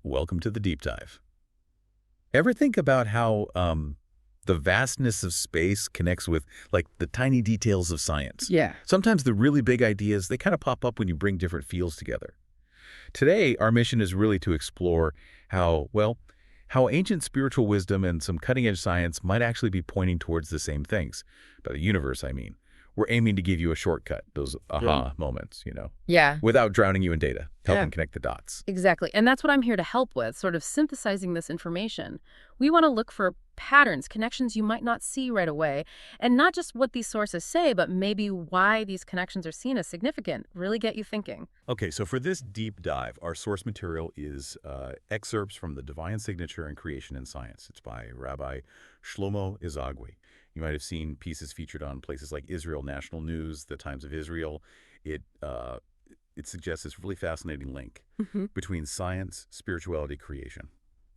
Welcome to the deep dive. Ever think about how the vastness of space connects with, like, the tiny details of science? Yeah. Sometimes the really big ideas, they kind of pop up when you bring different fields together. Today, our mission is really to explore how ancient spiritual wisdom and some cutting-edge science might actually be pointing towards the same things. By the universe, I mean. We're aiming to give you a shortcut, those aha moments, Yeah. without drowning you in data, helping connect the dots. Exactly. And that's what I'm here to help with, sort of synthesizing this information. We want to look for patterns, connections you might not see right away, and not just what these sources say, but maybe why these connections are seen as significant. Really get you thinking. Okay, so for this deep dive, our source material is excerpts from the Divine Signature in Creation and Science. It's by Rabbi Shlomo Izagwi. You might have seen pieces featured on places like Israel National News, the Times of Israel. It suggests this really fascinating link between science, spirituality, creation,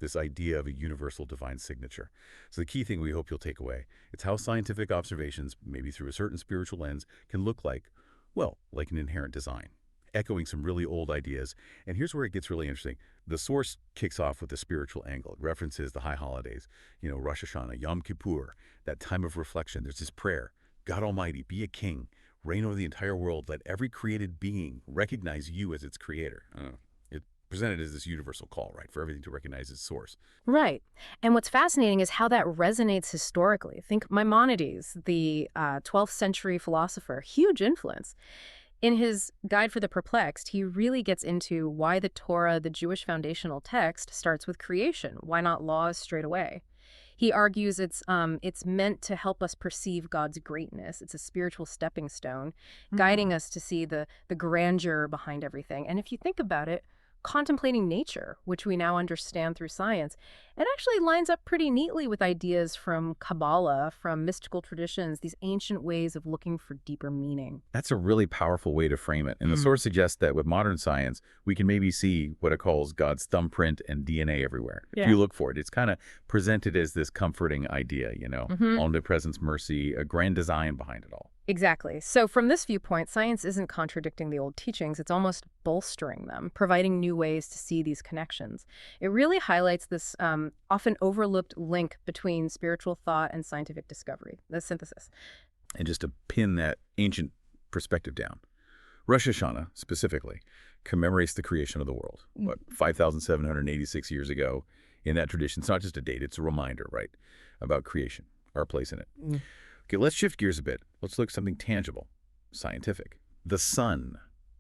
this idea of a universal divine signature. So the key thing we hope you'll take away, it's how scientific observations, maybe through a certain spiritual lens, can look like an inherent design, echoing some really old ideas. And here's where it gets really interesting. The source kicks off with a spiritual angle. It references the high holidays, Rosh Hashanah, Yom Kippur, that time of reflection. There's this prayer, God Almighty, be a king, reign over the entire world, let every created being recognize you as its creator. It presented as this universal call, right, for everything to recognize its source. Right. And what's fascinating is how that resonates historically. Think Maimonides, the 12th century philosopher, huge influence. In his Guide for the Perplexed, he really gets into why the Torah, the Jewish foundational text, starts with creation. Why not laws straight away? He argues it's meant to help us perceive God's greatness. It's a spiritual stepping stone, guiding us to see the grandeur behind everything. And if you think about it, contemplating nature, which we now understand through science, it actually lines up pretty neatly with ideas from Kabbalah, from mystical traditions, these ancient ways of looking for deeper meaning. That's a really powerful way to frame it. And the source suggests that with modern science, we can maybe see what it calls God's thumbprint and DNA everywhere. Yeah. If you look for it, it's kind of presented as this comforting idea, omnipresence, mercy, a grand design behind it all. Exactly. So from this viewpoint, science isn't contradicting the old teachings. It's almost bolstering them, providing new ways to see these connections. It really highlights this often overlooked link between spiritual thought and scientific discovery, the synthesis. And just to pin that ancient perspective down, Rosh Hashanah, specifically, commemorates the creation of the world. 5,786 years ago in that tradition. It's not just a date, it's a reminder, right, about creation, our place in it. Okay, let's shift gears a bit. Let's look at something tangible, scientific. The sun.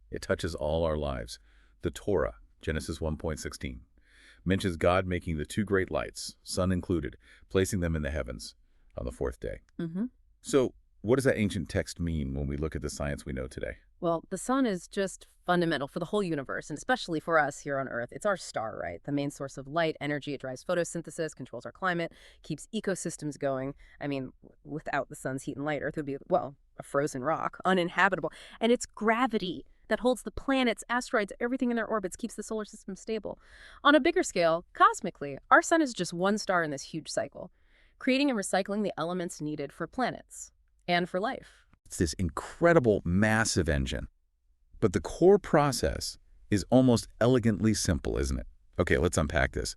It touches all our lives. The Torah, Genesis 1:16, mentions God making the two great lights, sun included, placing them in the heavens on the fourth day. So what does that ancient text mean when we look at the science we know today? Well, the sun is just fundamental for the whole universe, and especially for us here on Earth. It's our star, right? The main source of light, energy. It drives photosynthesis, controls our climate, keeps ecosystems going. I mean, without the sun's heat and light, Earth would be, a frozen rock, uninhabitable. And it's gravity that holds the planets, asteroids, everything in their orbits, keeps the solar system stable. On a bigger scale, cosmically, our sun is just one star in this huge cycle, creating and recycling the elements needed for planets and for life. It's this incredible, massive engine. But the core process is almost elegantly simple, isn't it? Okay, let's unpack this.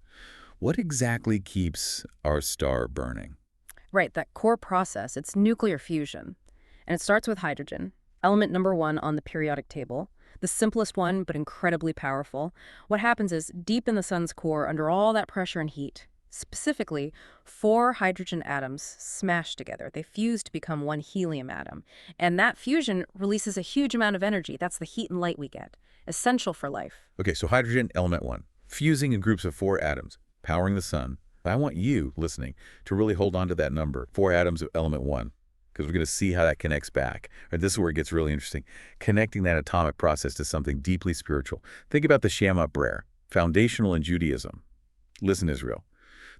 What exactly keeps our star burning? Right, that core process, it's nuclear fusion. And it starts with hydrogen, element number 1 on the periodic table. The simplest one, but incredibly powerful. What happens is, deep in the sun's core, under all that pressure and heat, specifically, 4 hydrogen atoms smash together. They fuse to become one helium atom. And that fusion releases a huge amount of energy. That's the heat and light we get, essential for life. Okay, so hydrogen, element 1, fusing in groups of 4 atoms, powering the sun. I want you, listening, to really hold on to that number, 4 atoms of element 1, because we're going to see how that connects back. Right, this is where it gets really interesting, connecting that atomic process to something deeply spiritual. Think about the Shema prayer, foundational in Judaism. Listen, Israel.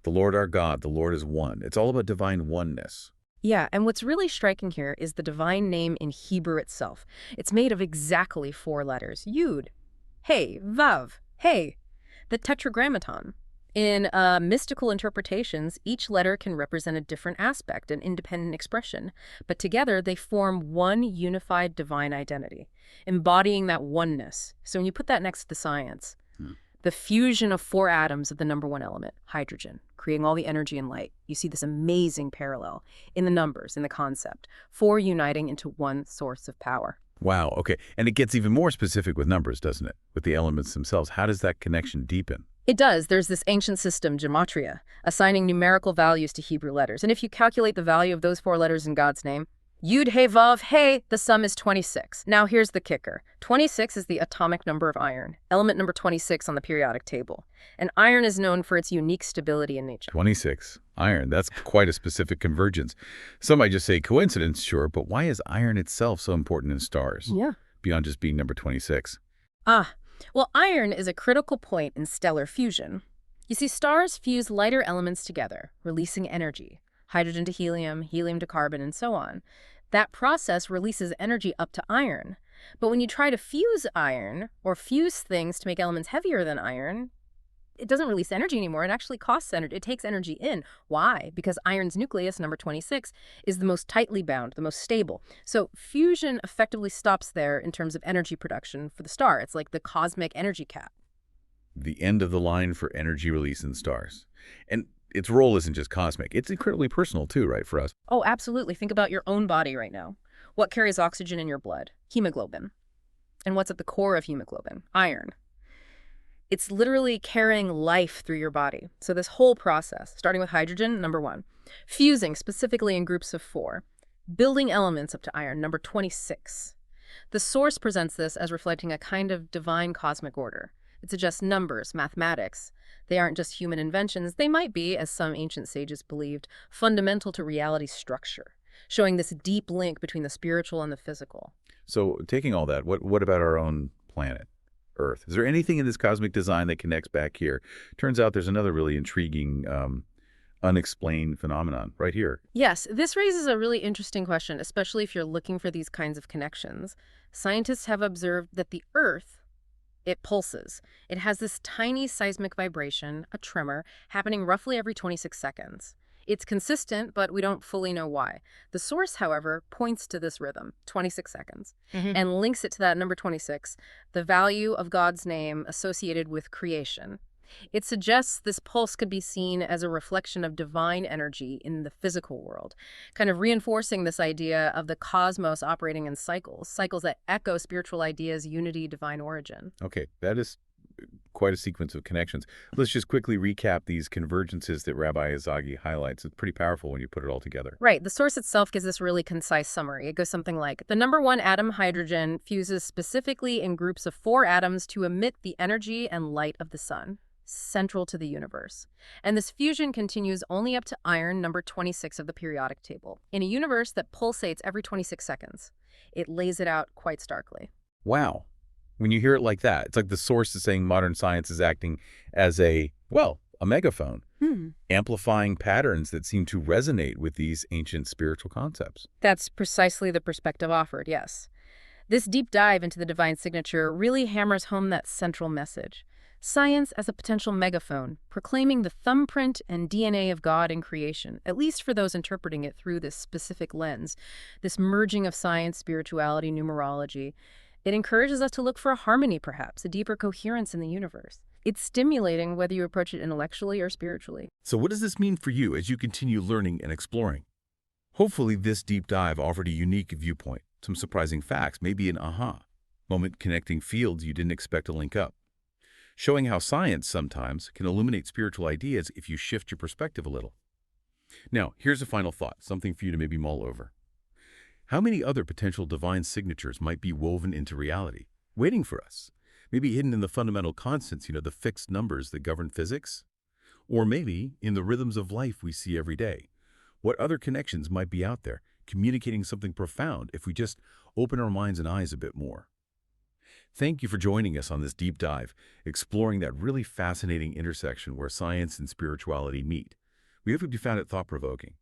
The Lord our God, the Lord is one. It's all about divine oneness. Yeah, and what's really striking here is the divine name in Hebrew itself. It's made of exactly 4 letters. Yud, Hey, Vav, Hey, the tetragrammaton. In mystical interpretations, each letter can represent a different aspect, an independent expression, but together they form one unified divine identity, embodying that oneness. So when you put that next to the science, The fusion of 4 atoms of the number 1 element, hydrogen, creating all the energy and light. You see this amazing parallel in the numbers, in the concept. 4 uniting into one source of power. Wow, okay. And it gets even more specific with numbers, doesn't it? With the elements themselves. How does that connection deepen? It does. There's this ancient system, gematria, assigning numerical values to Hebrew letters. And if you calculate the value of those 4 letters in God's name, Yud, He, Vav, He, the sum is 26. Now here's the kicker. 26 is the atomic number of iron, element number 26 on the periodic table. And iron is known for its unique stability in nature. 26. Iron. That's quite a specific convergence. Some might just say coincidence, sure, but why is iron itself so important in stars? Yeah. Beyond just being number 26. Well, iron is a critical point in stellar fusion. You see, stars fuse lighter elements together, releasing energy. Hydrogen to helium, helium to carbon, and so on. That process releases energy up to iron. But when you try to fuse iron, or fuse things to make elements heavier than iron, it doesn't release energy anymore. It actually costs energy. It takes energy in. Why? Because iron's nucleus, number 26, is the most tightly bound, the most stable. So fusion effectively stops there in terms of energy production for the star. It's like the cosmic energy cap. The end of the line for energy release in stars. And its role isn't just cosmic. It's incredibly personal too, right, for us? Oh, absolutely. Think about your own body right now. What carries oxygen in your blood? Hemoglobin. And what's at the core of hemoglobin? Iron. It's literally carrying life through your body. So this whole process, starting with hydrogen, number 1, fusing specifically in groups of 4, building elements up to iron, number 26. The source presents this as reflecting a kind of divine cosmic order. It suggests numbers, mathematics. They aren't just human inventions. They might be, as some ancient sages believed, fundamental to reality's structure, showing this deep link between the spiritual and the physical. So taking all that, what about our own planet, Earth? Is there anything in this cosmic design that connects back here? Turns out there's another really intriguing, unexplained phenomenon right here. Yes, this raises a really interesting question, especially if you're looking for these kinds of connections. Scientists have observed that the Earth, it pulses. It has this tiny seismic vibration, a tremor, happening roughly every 26 seconds. It's consistent, but we don't fully know why. The source, however, points to this rhythm, 26 seconds, and links it to that number 26, the value of God's name associated with creation. It suggests this pulse could be seen as a reflection of divine energy in the physical world, kind of reinforcing this idea of the cosmos operating in cycles, cycles that echo spiritual ideas, unity, divine origin. Okay, that is quite a sequence of connections. Let's just quickly recap these convergences that Rabbi Izagi highlights. It's pretty powerful when you put it all together. Right. The source itself gives this really concise summary. It goes something like, the number 1 atom, hydrogen, fuses specifically in groups of 4 atoms to emit the energy and light of the sun, central to the universe. And this fusion continues only up to iron, number 26 of the periodic table, in a universe that pulsates every 26 seconds. It lays it out quite starkly. Wow. When you hear it like that, it's like the source is saying modern science is acting as a megaphone, amplifying patterns that seem to resonate with these ancient spiritual concepts. That's precisely the perspective offered, yes. This deep dive into the divine signature really hammers home that central message. Science as a potential megaphone, proclaiming the thumbprint and DNA of God in creation, at least for those interpreting it through this specific lens, this merging of science, spirituality, numerology. It encourages us to look for a harmony, perhaps, a deeper coherence in the universe. It's stimulating whether you approach it intellectually or spiritually. So what does this mean for you as you continue learning and exploring? Hopefully this deep dive offered a unique viewpoint, some surprising facts, maybe an aha moment connecting fields you didn't expect to link up, showing how science sometimes can illuminate spiritual ideas if you shift your perspective a little. Now, here's a final thought, something for you to maybe mull over. How many other potential divine signatures might be woven into reality, waiting for us? Maybe hidden in the fundamental constants, the fixed numbers that govern physics? Or maybe in the rhythms of life we see every day. What other connections might be out there, communicating something profound if we just open our minds and eyes a bit more? Thank you for joining us on this deep dive, exploring that really fascinating intersection where science and spirituality meet. We hope you found it thought-provoking.